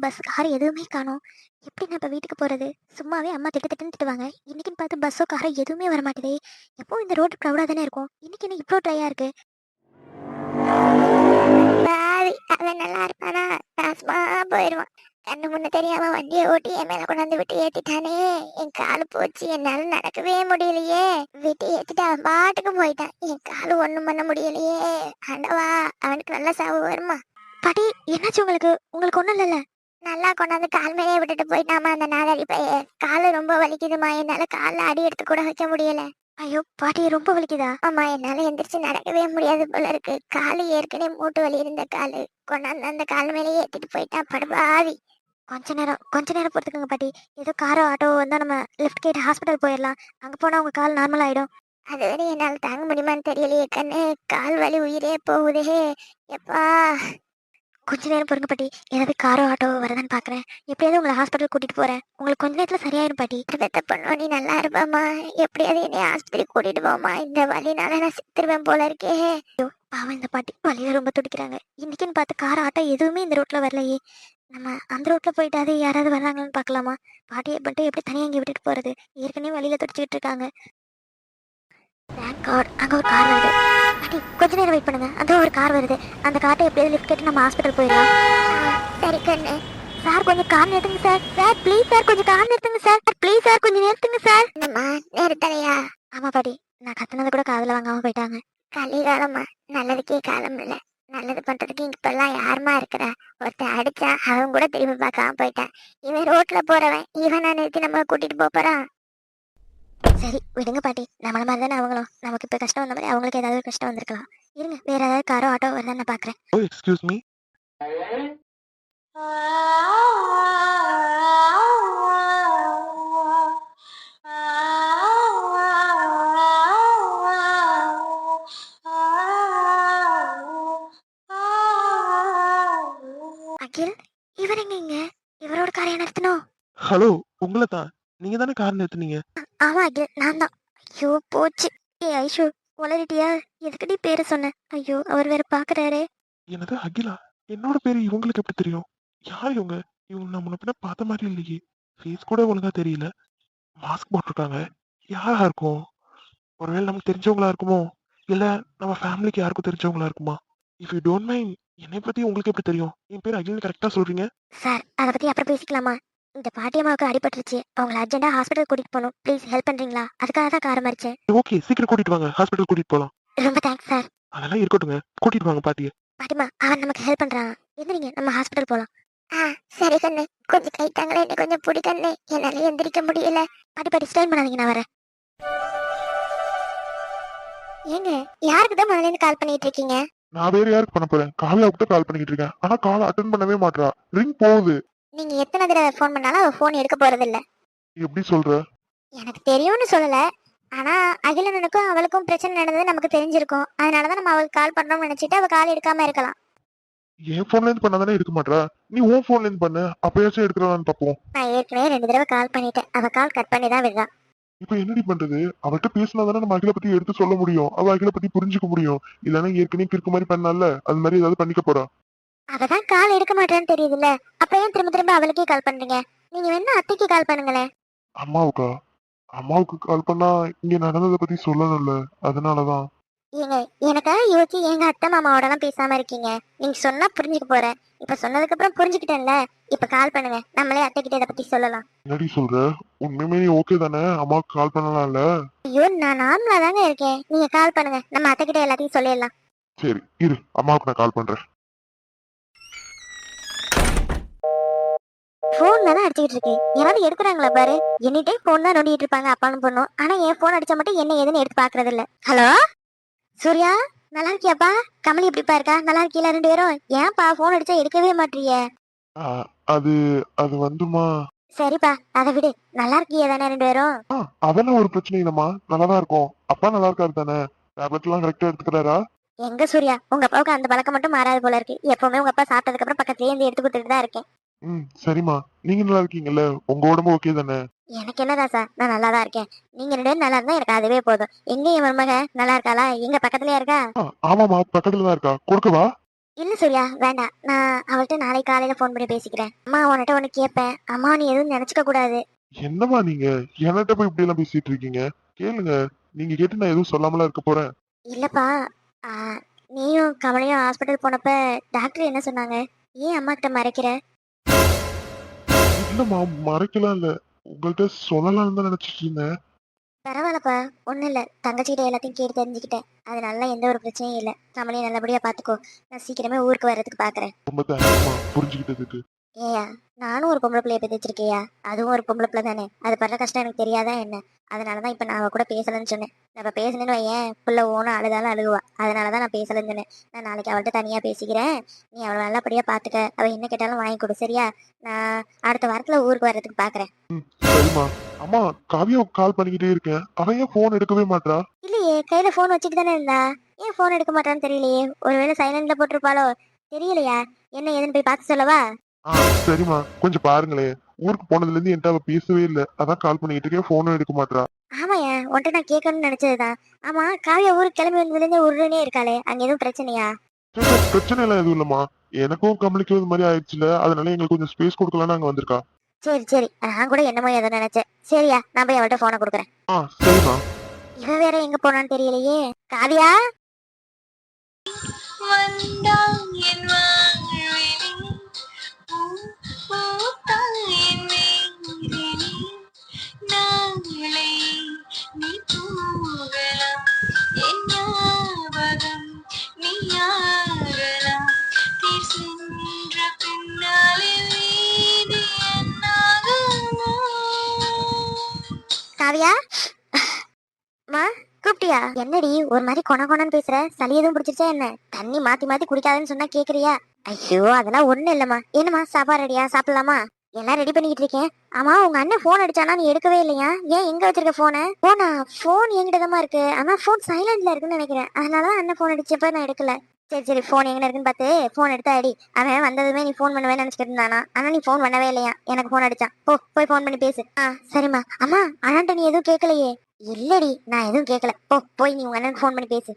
Bus car எதுவுமே காணோம். எப்படி நான் இப்போ வீட்டுக்கு போகிறது? சும்மாவே அம்மா திட்டு திட்டுன்னு திட்டுவாங்க. இன்னைக்குன்னு பார்த்து பஸ்ஸோ காரோ எதுவுமே வர மாட்டேதே. எப்பவும் இந்த ரோடு க்ரௌடாக தானே இருக்கும். இன்னைக்கு என்ன இவ்வளோ ட்ரையாக இருக்கு? பாவி அவன் நல்லா இருப்பானா? நாசமா போயிடுவான். கண்ணு முன்ன தெரியாம வண்டியை ஓட்டி என் மேல கொண்டாந்து விட்டு ஏத்திட்டானே. என் காலு போச்சு, என்னால நடக்கவே முடியலையே. விட்டு ஏத்திட்டு அவன் பாட்டுக்கு போயிட்டான். என் காலு ஒண்ணும் பண்ண முடியலையே. ஆண்டவா, அவனுக்கு நல்ல சாவு வருமா? பாட்டி, என்னாச்சு உங்களுக்கு? உங்களுக்கு ஒண்ணும் இல்லைல்ல? நல்லா கொண்டாந்து கால் மேலே விட்டுட்டு போயிட்டாமா அந்த நாதாரி பையன். காலு ரொம்ப வலிக்குதுமா, என்னால கால்ல அடி எடுத்து கூட வைக்க முடியல. ஐயோ பாட்டி, ரொம்ப வலிக்குதா? ஆமா, என்னால எந்திரிச்சு நடக்கவே முடியாது போல இருக்கு. காலு ஏற்கனவே மூட்டு வலி இருந்த காலு. கொண்டாந்து அந்த கால் மேலேயே ஏத்திட்டு போயிட்டான் படுபாவி. கொஞ்ச நேரம் பொறுத்துக்கோங்க பாட்டி. ஏதோ காரோ ஆட்டோ வந்தா நம்ம லெஃப்ட் கேட் ஹாஸ்பிட்டல் போயிடலாம். அங்க போனா உங்க கால் நார்மல் ஆயிடும். அது வரை என்னால் தாங்க முடியுமான்னு தெரியலையே கண்ணு. கால் வலி உயிரே போகுதே. எப்பா, கொஞ்ச நேரம் பொறுங்க பாட்டி. ஏதாவது காரோ ஆட்டோ வரதான்னு பாக்குறேன். எப்படியாவது உங்களை ஹாஸ்பிட்டல் கூட்டிட்டு போறேன். உங்களுக்கு கொஞ்ச நேரத்துல சரியாயிரும் பாட்டி. பெத்த பண்ணோ, நீ நல்லா இருப்பாமா? எப்படியாவது என்னை ஆஸ்பத்திரி கூட்டிட்டு போமா. இந்த வலினால நான் செத்துருவேன் போல இருக்கே. ஐயோ பாவம், இந்த பாட்டி வலியில ரொம்ப துடிக்கிறாங்க. இன்னைக்குன்னு பார்த்து கார் ஆட்டோ எதுவுமே இந்த ரோட்ல வரலையே. நம்ம அந்த ரோட்ல போயிட்டாது யாராவது வர்றாங்களான்னு பார்க்கலாமா? பாட்டியை மட்டும் எப்படி தனியாக இங்கே விட்டுட்டு போறது? ஏற்கனவே வழியில துடிச்சிக்கிட்டு இருக்காங்க. தேங்க் காட், அங்கே ஒரு கார் வருது. பாட்டி கொஞ்ச நேரம் வெயிட் பண்ணுங்க, அந்த ஒரு கார் வருது. அந்த கார்ட்டை எப்படியாவது லிஃப்ட் கேட்டு நம்ம ஹாஸ்பிட்டல் போயிடலாம். சரி கண்ணு. சார் கொஞ்சம் கார் நிறுத்துங்க சார். சார் ப்ளீஸ் சார், கொஞ்சம் கார் நிறுத்துங்க சார். ப்ளீஸ் சார், கொஞ்சம் நிறுத்துங்க சார். என்னம்மா நிறுத்தலையா? ஆமா பாட்டி, நான் கத்துனது கூட காதில் வாங்காம போயிட்டாங்க. கலிகாலம்மா, நல்லதுக்கே காலம் இல்லை. நல்லது பண்றதுக்கு இப்பெல்லாம் யாருமா இருக்கிறா? ஒருத்தன் அடிச்சா அவன் கூட திரும்பி பார்க்காம போயிட்டான். இவன் ரோட்ல போறவன், இவனை நிறுத்தி நம்ம கூட்டிட்டு போறான். சரி விடுங்க பாட்டி, நம்மள மாதிரி தானே அவங்களும். நமக்கு இப்போ கஷ்டம் வந்த மாதிரி அவங்களுக்கு ஏதாவது கஷ்டம் வந்திருக்கலாம். இருங்க, வேற ஏதாவது காரோ ஆட்டோ வருதான்னு நான் பாக்குறேன். Oh, excuse me. அகில், இவர் எங்க இங்க? இவரோட காரை நிறுத்தணும். ஹலோ, உங்களை தான். நீங்க தானே கார் நிறுத்துனீங்க? ஆமா அகில், நான் தான். ஐயோ போச்சு. ஏ ஐஷு, உளறிட்டியா? எதுக்கடி பேரை சொன்ன? ஐயோ, அவர் வேற பாக்குறாரே. என்னது அகிலா? என்னோட பேரு இவங்களுக்கு எப்படி தெரியும்? யார் இவங்க? இவங்க நான் முன்ன பின்ன பார்த்த மாதிரி இல்லையே. ஃபேஸ் கூட ஒழுங்கா தெரியல. மாஸ்க் போட்டிருக்காங்க. யாரா இருக்கும்? ஒருவேளை நமக்கு தெரிஞ்சவங்களா இருக்குமோ? இல்ல நம்ம ஃபேமிலிக்கு யாருக்கும் தெரிஞ்சவங்களா இருக்குமா? இஃப் யூ டோன்ட் மைண்ட், என்னை பத்தி உங்களுக்கு எப்படி தெரியும்? என் பேர் அகில்னு கரெக்டா சொல்றீங்க? சார், அதை பத்தி அப்புறம் பேசிக்கலாமா? இந்த பாட்டியம்மாவுக்கு அடிபட்டுருச்சு. அவங்கள அர்ஜென்ட்டா ஹாஸ்பிட்டல் கூட்டிட்டு போகணும். ப்ளீஸ் ஹெல்ப் பண்றீங்களா? அதுக்காக தான் காரை மறிச்சேன். ஓகே, சீக்கிரம் கூட்டிட்டு வாங்க, ஹாஸ்பிட்டல் கூட்டிட்டு போலாம். ரொம்ப தேங்க்ஸ் சார். அதெல்லாம் இருக்கட்டுங்க, கூட்டிட்டு வாங்க பாட்டியை. பாட்டிமா, அவன் நமக்கு ஹெல்ப் பண்றான். எந்திரிங்க, நம்ம ஹாஸ்பிட்டல் போலாம். சரி கண்ணு, கொஞ்சம் கைட்டாங்களே, என்ன கொஞ்சம் பிடிக்கண்ணு. என்னால எந்திரிக்க முடியல. பாட்டி ஸ்டைன் பண்ணாதீங்க, நான் வரேன். ஏங்க, யாருக்கு தான் முதல்ல இருந்து கால் பண்ணிட்டு இருக்கீங்க? நான் வேற யாருக்கு பண்ண போறேன்? காவியாவுக்கு தான் கால் பண்ணிட்டு இருக்கேன். ஆனா கால் அட்டன் பண்ணவே மாட்றா. ரிங் போகுது. நீங்க எத்தனை தடவை ஃபோன் பண்ணாலும் அவ ஃபோன் எடுக்க போறது இல்ல. எப்படி சொல்ற? எனக்கு தெரியும்னு சொல்லல. ஆனா அகிலனுக்கும் அவளுக்கும் பிரச்சனை நடந்தது நமக்கு தெரிஞ்சிருக்கும். அதனாலதான் நம்ம அவளுக்கு கால் பண்ணோம்னு நினைச்சிட்டு அவ கால் எடுக்காம இருக்கலாம். என் போன்ல இருந்து பண்ணாதானே எடுக்க மாட்றா. நீ உன் போன்ல இருந்து பண்ணு, அப்பயாச்சும் எடுக்கலாம்னு பாப்போம். நான் ஏற்கனவே 2 தடவை கால் பண்ணிட்டேன். அவ கால் கட் பண்ணி தான் விடுறா. இப்ப என்னடி பண்றது? அவள்கிட்ட பேசினாதானே நம்ம அகில பத்தி எடுத்து சொல்ல முடியும். அவ அகில பத்தி புரிஞ்சுக்க முடியும். இல்லன்னா ஏற்கனவே கிறுக்கு மாதிரி பண்ணால, அது மாதிரி ஏதாவது பண்ணிக்க போறா. அவதான் கால் எடுக்க மாட்டான்னு தெரியுதுல்ல. அப்ப ஏன் திரும்ப திரும்ப அவளுக்கே கால் பண்றீங்க? நீங்க வேணா அத்தைக்கு கால் பண்ணுங்களேன். அம்மாவுக்கா? அம்மாவுக்கு கால் பண்ணா இங்க நடந்ததை பத்தி சொல்லணும்ல, அதனாலதான். ஏங்க, எனக்காக யோசிச்சு எங்க அத்தை மாமாவோட எல்லாம் பேசாம இருக்கீங்க. நீங்க சொன்னா புரிஞ்சுக்க போறேன். இப்ப சொன்னதுக்கு அப்புறம் புரிஞ்சுக்கிட்டேன்ல. இப்ப கால் பண்ணுங்க, நம்மளே அத்தை கிட்ட இதை பத்தி சொல்லலாம். என்னடி சொல்ற? உண்மையுமே நீ ஓகே தானே? அம்மாவுக்கு கால் பண்ணலாம்ல? ஐயோ, நான் நார்மலா தாங்க இருக்கேன். நீங்க கால் பண்ணுங்க, நம்ம அத்தை கிட்ட எல்லாத்தையும் சொல்லிடலாம். சரி இரு, அம்மாவுக்கு நான் கால் பண்றேன். போன்ல தான் அடிச்சுக்கிட்டு இருக்கு. யாராவது எடுக்கிறாங்களா பாரு. எனி டைம் போன் தான் நோண்டிட்டு இருப்பாங்க அப்பான்னு பொண்ணும். ஆனா என் போன் அடிச்சா மட்டும் என்ன ஏதுன்னு எடுத்து பாக்குறது இல்ல. ஹலோ சூர்யா, நல்லா இருக்கியாப்பா? கமலி எப்படிப்பா இருக்கா? நல்லா இருக்கீங்களா 2 பேரும்? ஏன்பா போன் அடிச்சா எடுக்கவே மாட்டீங்க? ஆ, அது அது வந்துமா. சரிப்பா, அதை விடு. நல்லா இருக்கியா தானே 2 பேரும்? அதெல்லாம் ஒரு பிரச்சனை இல்லம்மா, நல்லாதான் இருக்கும். அப்பா நல்லா இருக்காரு தானே? டேப்லெட் எல்லாம் கரெக்டா எடுத்துக்கிறாரா? எங்க சூர்யா, உங்க அப்பாவுக்கு அந்த பழக்கம் மட்டும் மாறாது போல இருக்கு. எப்பவுமே உங்க அப்பா சாப்பிட்டதுக்கு அப்புறம் பக்கத்துலயே இருந்து எடுத்து கொடுத்துட்டு தான் இருக்கேன். சரிம்மா. நீங்க நல்லா இருக்கீங்கல்ல? உங்க உடம்பு ஓகே தானே? எனக்கு என்ன ராசா, நான் நல்லா தான் இருக்கேன். நீங்க 2 பேரும் நல்லா இருந்தா எனக்கு அதுவே போதும். எங்க என் மருமக நல்லா இருக்காளா? எங்க பக்கத்துலயே இருக்கா? ஆமாமா, பக்கத்துல தான் இருக்கா. கொடுக்கவா? இல்ல சூர்யா, வேண்டாம். நான் அவள்கிட்ட நாளைக்கு காலையில ஃபோன் பண்ணி பேசிக்கிறேன். அம்மா உன்கிட்ட ஒண்ணு கேட்பேன். அம்மா நீ எதுவும் நினைச்சுக்க கூடாது. என்னம்மா நீங்க என்கிட்ட போய் இப்படி எல்லாம் பேசிட்டு இருக்கீங்க? கேளுங்க. நீங்க கேட்டு நான் எதுவும் சொல்லாமலா இருக்க போறேன்? இல்லப்பா, ஆ, நீயும் கமலையும் ஹாஸ்பிட்டல் போனப்ப டாக்டர் என்ன சொன்னாங்க? ஏன் அம்மா கிட்ட மறைக்கிற? இல்லம்மா, மறைக்கலாம் இல்ல. உங்கள்கிட்ட சொல்லலாம்னு தான் நினைச்சிட்டு இருந்தேன். பரவாயில்லப்பா, ஒண்ணும் இல்ல. தங்கச்சிக்கிட்ட எல்லாத்தையும் கேட்டு தெரிஞ்சுக்கிட்டேன். அதனால எந்த ஒரு பிரச்சனையும் இல்ல. கமலையை நல்லபடியா பாத்துக்கோ. நான் சீக்கிரமே ஊருக்கு வர்றதுக்கு பாக்குறேன். ரொம்ப தேங்க்ஸ்மா புரிஞ்சுக்கிட்டதுக்கு. ஏயா, நானும் ஒரு பொம்பளை பிள்ளைய பெற்றிருக்கேயா. அதுவும் ஒரு பொம்பளை பிள்ளை தானே. அது படுற கஷ்டம் எனக்கு தெரியாதா என்ன? அதனாலதான் இப்ப நான் அவ கூட பேசலன்னு சொன்னேன். நான் இப்ப பேசணுன்னு வையேன், புள்ள ஓனும் அழுதாலும் அழுகுவா. அதனாலதான் நான் பேசலன்னு சொன்னேன். நான் நாளைக்கு அவள்கிட்ட தனியா பேசிக்கிறேன். நீ அவளை நல்லபடியா பாத்துக்க. அவ என்ன கேட்டாலும் வாங்கி கொடு, சரியா? நான் அடுத்த வாரத்துல ஊருக்கு வர்றதுக்கு பாக்குறேன். ம், சரிம்மா. அம்மா, காவியாவுக்கு கால் பண்ணிக்கிட்டே இருக்கேன். அவ ஏன் போன் எடுக்கவே மாட்றா? இல்லையே, கையில போன் வச்சுட்டு தானே இருந்தா. ஏன் போன் எடுக்க மாட்டான்னு தெரியலையே. ஒருவேளை சைலண்ட்ல போட்டிருப்பாளோ? தெரியலையா? என்ன ஏதுன்னு போய் பார்த்து சொல்லவா? ஆ, சரிம்மா, கொஞ்சம் பாருங்களேன். ஊருக்கு போனதுல இருந்து என்கிட்ட அவ பேசவே இல்ல. அதான் கால் பண்ணிக்கிட்டு இருக்கேன், போனும் எடுக்க மாட்றா. ஆமாயா, உன்கிட்ட நான் கேட்கணும்னு நினைச்சதுதான். ஆமா, காவியா ஊருக்கு கிளம்பி வந்ததுல இருந்து உருனே இருக்காளே, அங்க எதுவும் பிரச்சனையா? சரி, சரி, பிரச்சனை எல்லாம் எதுவும் இல்லம்மா. எனக்கும் கமலிக்கும் இது மாதிரி ஆயிடுச்சுல, அதனால எங்களுக்கு கொஞ்சம் ஸ்பேஸ் கொடுக்கலான்னு அங்க வந்திருக்கா. சரி சரி, நான் கூட என்னமோ ஏதோ நினைச்சேன். சரியா, நான் போய் அவள்கிட்ட போனை கொடுக்குறேன். ஆ, சரிம்மா. இவ வேற எங்க போனான்னு தெரியலையே. காவியா, வந்தாள் என் வாழ்விலே பூ பூத்தாள் என் மேனிலே நாளை நீ போகலாம் என் ஞாபகம் நீயாகலாம் தேர் சென்ற பின்னாலே வீதி என்னாகுமோ காவியா, மா, கூப்பிட்டியா? என்னடி ஒரு மாதிரி கொணன்னு பேசுற? சளி எதுவும் பிடிச்சிருச்சா என்ன? தண்ணி மாத்தி மாத்தி குடிக்காதன்னு சொன்னா கேக்குறியா? ஐயோ, அதெல்லாம் ஒண்ணு இல்லம்மா. என்னம்மா, சாப்பாடு ரெடியா? சாப்பிடலாமா? எல்லாம் ரெடி பண்ணிக்கிட்டு இருக்கேன். ஆமா, உங்க அண்ணன் போன் அடிச்சானா, நீ எடுக்கவே இல்லையா? ஏன், எங்க வச்சிருக்க போன் என்கிட்டதாம்மா இருக்கு. ஆனா போன் சைலண்ட்ல இருக்குன்னு நினைக்கிறேன். அதனாலதான் அண்ணன் போன் அடிச்சப்ப நான் எடுக்கல. சரி சரி, போன் எங்க இருக்குன்னு பார்த்து போன் எடுத்து அடி. அவன் வந்ததுமே நீ போன் பண்ணுவேன்னு நினைச்சிட்டு இருந்தானா? ஆனா நீ போன் பண்ணவே இல்லையா? எனக்கு போன் அடிச்சான். போய் போன் பண்ணி பேசு. சரிம்மா. அம்மா, அண்ணன்ட்ட நீ எதுவும் கேட்கலையே? இல்லடி, நான் எதுவும் கேட்கல. போய் நீ உங்க அண்ணனுக்கு ஃபோன் பண்ணி பேசு.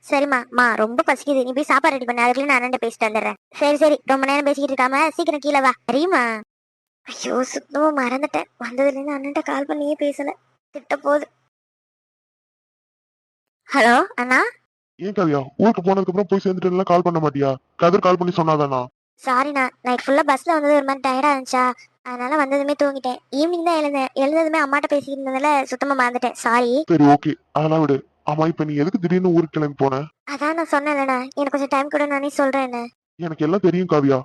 சரிம்மா. ரொம்ப பசிக்குது. நீ போய் சாப்பாடு ரெடி பண்ண. அதுக்குள்ள நான் அண்ணன் பேசிட்டு வந்துடுறேன். சரி சரி, ரொம்ப நேரம் பேசிக்கிட்டு இருக்காம சீக்கிரம் கீழே வா, சரிம்மா? ஐயோ, சுத்தமா மறந்துட்டேன். வந்ததுல இருந்து அண்ணன்ட்ட கால் பண்ணியே பேசல. திட்ட போகுது. ஹலோ அண்ணா. ஏன் காவியா, ஊருக்கு போனதுக்கு அப்புறம் போய் சேர்ந்துட்டு கால் பண்ண மாட்டியா? கதிர் கால் பண்ணி சொன்னாதானா? சாரிண்ணா, நைட் ஃபுல்லா பஸ்ல வந்தது ஒரு மாதிரி டயர்டா இருந்துச்சா. அதனால வந்ததுமே தூங்கிட்டேன். ஈவினிங் தான் எழுந்தேன். எழுந்ததுமே அம்மாட்ட பேசிட்டு இருந்ததுல சுத்தமா மறந்துட்டேன். சாரி. சரி, ஓகே, அதெல்லாம் விடு. ஆமா, இப்ப நீ எதுக்கு திடீர்னு ஊருக்கு கிளம்பி போன? அதான் நான் சொன்னேன்லண்ணா, எனக்கு கொஞ்சம் டைம் கூட, நானே சொல்றேன். எனக்கு எல்லாம் தெரியும் காவியா.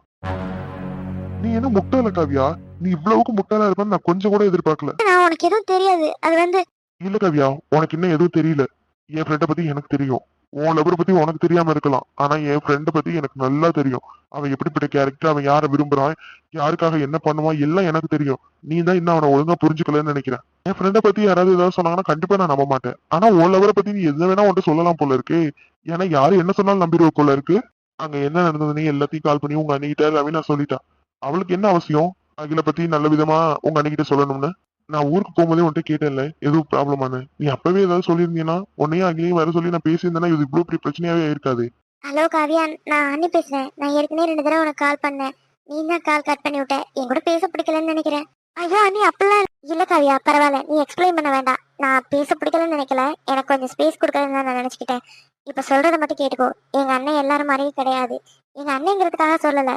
நீ என்ன முட்டாள காவியா? நீ இவ்வளவுக்கு முட்டாளா இருப்பேன்னு நான் கொஞ்சம் கூட எதிர்பார்க்கல. நான் உனக்கு எதுவும் தெரியாது. அது வந்து இல்ல காவியா, உனக்கு இன்னும் எதுவும் தெரியல. என் ஃப்ரெண்ட பத்தி எனக்கு தெரியும். உன் லவர் பத்தி உனக்கு தெரியாம இருக்கலாம். ஆனா என் ஃப்ரெண்ட பத்தி எனக்கு நல்லா தெரியும். அவன் எப்படிப்பட்ட கேரக்டர், அவன் யாரை விரும்புறான், யாருக்காக என்ன பண்ணுவான், எல்லாம் எனக்கு தெரியும். நீ தான் இன்னும் அவனை ஒழுங்கா புரிஞ்சுக்கலன்னு நினைக்கிறேன். என் ஃப்ரெண்ட பத்தி யாராவது ஏதாவது சொன்னாங்கன்னா கண்டிப்பா நான் நம்ப மாட்டேன். ஆனா உன் லவரை பத்தி நீ எது வேணா உன்ட்டு சொல்லலாம் போல இருக்கு. ஏன்னா யாரு என்ன சொன்னாலும் நம்பிடுவ போல இருக்கு. அங்க என்ன நடந்ததுன்னு எல்லாத்தையும் கால் பண்ணி உங்க அண்ணிக்கிட்ட ரவினா சொல்லிட்டா. அவளுக்கு என்ன அவசியம் அகில பத்தி நல்ல விதமா உங்க அண்ணிக்கிட்ட சொல்லணும்னு? நான் ஊருக்கு போகும்போதே உன்கிட்ட கேட்டேன்ல எதுவும் ப்ராப்ளமானு. நீ அப்பவே ஏதாவது சொல்லியிருந்தீங்கன்னா உன்னையும் அகிலையும் வர சொல்லி நான் பேசியிருந்தேன்னா இது இவ்வளவு பெரிய பிரச்சனையாவே இருக்காது. ஹலோ காவியா, நான் அண்ணி பேசுறேன். நான் ஏற்கனவே 2 தடவை உனக்கு கால் பண்ணேன். நீ தான் கால் கட் பண்ணி விட்ட. என் கூட பேச பிடிக்கலன்னு நினைக்கிறேன். ஐயோ அண்ணி, அப்படிலாம் இல்ல காவியா, பரவாயில்ல. நீ எக்ஸ்பிளைன் பண்ண வேண்டாம். நான் பேச பிடிக்கலன்னு நினைக்கல. எனக்கு கொஞ்சம் ஸ்பேஸ் கொடுக்கறதுன்னு நான் நினைச்சுக்கிட்டேன். இப்ப சொல்றத மட்டும் கேட்டுக்கோ. எங்க அண்ணன் எல்லாரும் மாதிரியும் கிடையாது. எங்க அண்ணங்கிறதுக்காக சொல்லல.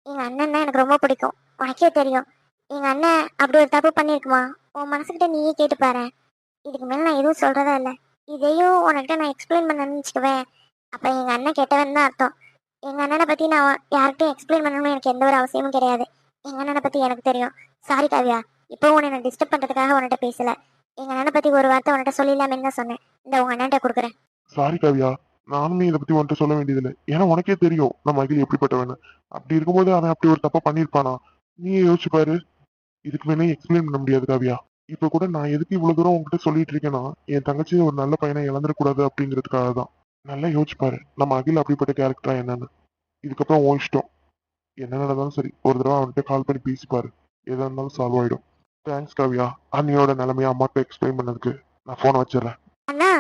எங்க அண்ணன் தான் எனக்கு ரொம்ப பிடிக்கும். உனக்கே தெரியும். எங்க அண்ணன் அப்படி ஒரு தப்பு பண்ணிருக்குமா? உன் மனசுக்கிட்ட நீயே கேட்டு பாரு. இதுக்கு மேல நான் எதுவும் சொல்றதா இல்ல. இதையும் உனக்கிட்ட நான் எக்ஸ்பிளைன் பண்ணணும்னு வச்சுக்குவேன், அப்ப எங்க அண்ணன் கெட்டவன் தான் அர்த்தம். எங்க அண்ணனை பத்தி நான் யார்கிட்டயும் எக்ஸ்பிளைன் பண்ணணும்னு எனக்கு எந்த ஒரு அவசியமும் கிடையாது. எங்க அண்ணனை பத்தி எனக்கு தெரியும். சாரி காவியா, இப்போ உன்னை நான் டிஸ்டர்ப் பண்றதுக்காக உன்கிட்ட பேசல. எங்க அண்ணனை பத்தி ஒரு வார்த்தை உன்கிட்ட சொல்லிடலாமேன்னு தான் சொன்னேன். இந்த உங்க அண்ணன்ட்ட கொடுக்குறேன். சாரி காவியா, நானுமே இதை பத்தி உன்கிட்ட சொல்ல வேண்டியதில்லை. ஏன்னா உனக்கே தெரியும் நம்ம அகில் எப்படிப்பட்டவனு. அப்படி இருக்கும்போது அவன் அப்படி ஒரு தப்பா பண்ணிருப்பானா? நீயே யோசிச்சு பாரு. இதுக்கு மேலே எக்ஸ்பிளைன் பண்ண முடியாது காவியா. இப்ப கூட நான் எதுக்கு இவ்வளவு தூரம் உங்ககிட்ட சொல்லிட்டு இருக்கேன்னா, என் தங்கச்சி ஒரு நல்ல பையனை இழந்துடக்கூடாது அப்படிங்கிறதுக்காக தான். நல்லா யோசிச்சு பாரு, நம்ம அகில் அப்படிப்பட்ட கேரக்டரா என்னன்னு. இதுக்கப்புறம் உன் இஷ்டம். என்ன நடந்தாலும் சரி, ஒரு தடவை அவன்கிட்ட கால் பண்ணி பேசி பாரு. எதா இருந்தாலும் சால்வ் ஆயிடும். தேங்க்ஸ் காவியா, அண்ணியோட நிலைமையை அம்மாட்ட எக்ஸ்பிளைன் பண்ணதுக்கு. நான் போனை வச்சிடறேன். அண்ணா,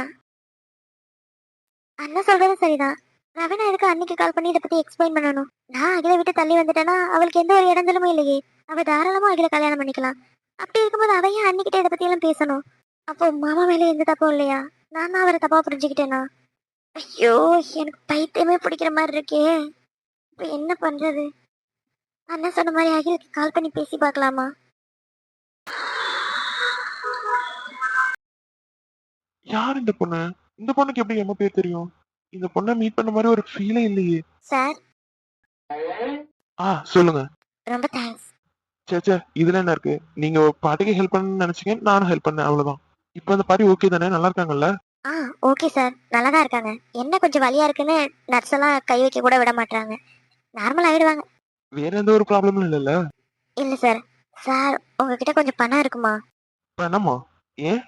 அண்ணா சொல்றது சரிதான். ரவீனா எதுக்கு அன்னைக்கு கால் பண்ணி இதை பத்தி எக்ஸ்பிளைன் பண்ணணும்? நான் அகில விட்டு தள்ளி வந்துட்டேன்னா அவளுக்கு எந்த ஒரு இடஞ்சலுமே இல்லையே. அவ தாராளமா அகில கல்யாணம் பண்ணிக்கலாம். அப்படி இருக்கும்போது அவ ஏன் அன்னிக்கிட்ட இதை பத்தி எல்லாம் பேசணும்? அப்போ மாமா மேல எந்த தப்பும் இல்லையா? நான் தான் அவரை தப்பா புரிஞ்சுக்கிட்டேனா? ஐயோ, எனக்கு பைத்தியமே பிடிக்கிற மாதிரி இருக்கே. இப்ப என்ன பண்றது? அண்ணன் சொன்ன மாதிரி அகிலுக்கு கால் பண்ணி பேசி பார்க்கலாமா? யார் இந்த பொண்ணு? இந்த பொண்ணுக்கு எப்படி எம்ம பேர் தெரியும்? இந்த பொண்ணை மீட் பண்ண மாதிரி ஒரு ஃபீலே இல்லையே. சார், சொல்லுங்க. ரொம்ப தேங்க்ஸ். சே இதுல என்ன இருக்கு? நீங்க ஒரு பாட்டிக்கு ஹெல்ப் பண்ணணும்னு நினைச்சீங்க, நானும் ஹெல்ப் பண்ணேன், அவ்வளவுதான். இப்போ அந்த பாட்டி ஓகே தானே? நல்லா இருக்காங்கல்ல? ஓகே சார், நல்லா தான் இருக்காங்க. என்ன கொஞ்சம் வலியா இருக்குன்னு நர்ஸ் எல்லாம் கை வைக்க கூட விட மாட்டாங்க. நார்மல் ஆயிடுவாங்க. வேற எந்த ஒரு ப்ராப்ளமும் இல்லைல்ல? இல்ல சார். சார், உங்ககிட்ட கொஞ்சம் பணம் இருக்குமா? என்னம்மா? ஏன்?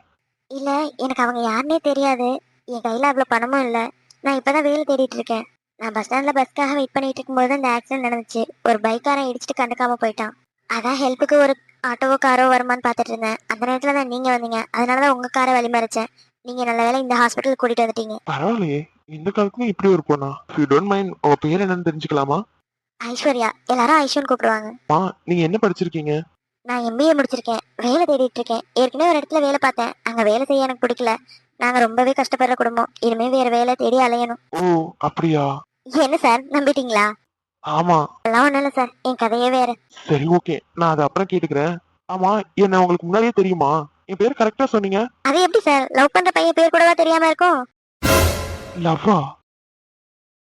இல்ல, எனக்கு அவங்க யாருன்னே தெரியாது. என் கையில அவ்வளவு பணமும் இல்ல. நான் இப்பதான் வேலை தேடிட்டு இருக்கேன். நான் பஸ் ஸ்டாண்ட்ல பஸ்க்காக வெயிட் பண்ணிட்டு இருக்கும்போது இந்த ஆக்சிடென்ட் நடந்துச்சு. ஒரு பைக்காரன் இடிச்சிட்டு கண்டுக்காம போயிட்டான். அதான் ஹெல்ப்புக்கு ஒரு ஆட்டோவோ காரோ வருமான்னு பாத்துட்டு இருந்தேன். அந்த நேரத்துல தான் நீங்க வந்தீங்க. அதனாலதான் உங்க காரை வழிமறிச்சேன். நீங்க நல்ல வேளை இந்த ஹாஸ்பிட்டல் கூட்டிட்டு வந்துட்டீங்க. பரவாயில்லையே, இந்த காலத்துலயும் இப்படி ஒரு பொண்ணா? If you don't mind, உங்க பேர் என்னன்னு தெரிஞ்சுக்கலாமா? ஐஸ்வர்யா, எல்லாரும் ஐஸ்வர்னு கூப்பிடுவாங்க. நீங்க என்ன படிச்சிருக்கீங்க? நான் எம்பிஏ முடிச்சிருக்கேன். வேலை தேடிட்டு இருக்கேன். ஏற்கனவே ஒரு இடத்துல வேலை பார்த்தேன். அங்க வேலை செய்ய எனக்கு பிடிக்கல. நாங்க ரொம்பவே கஷ்டப்படுற குடும்பம். இனிமே வேற வேலை தேடி அலையணும். ஓ, அப்படியா? என்ன சார், நம்பிட்டீங்களா? ஆமா. எல்லாம் ஒண்ணும் இல்ல சார், என் கதையே வேற. சரி, ஓகே, நான் அதை அப்புறம் கேட்டுக்கிறேன். ஆமா, என்ன உங்களுக்கு முன்னாடியே தெரியுமா? என் பேர் கரெக்டா சொன்னீங்க. அது எப்படி சார், லவ் பண்ற பையன் பேர் கூடவா தெரியாம இருக்கும்? லவ்வா?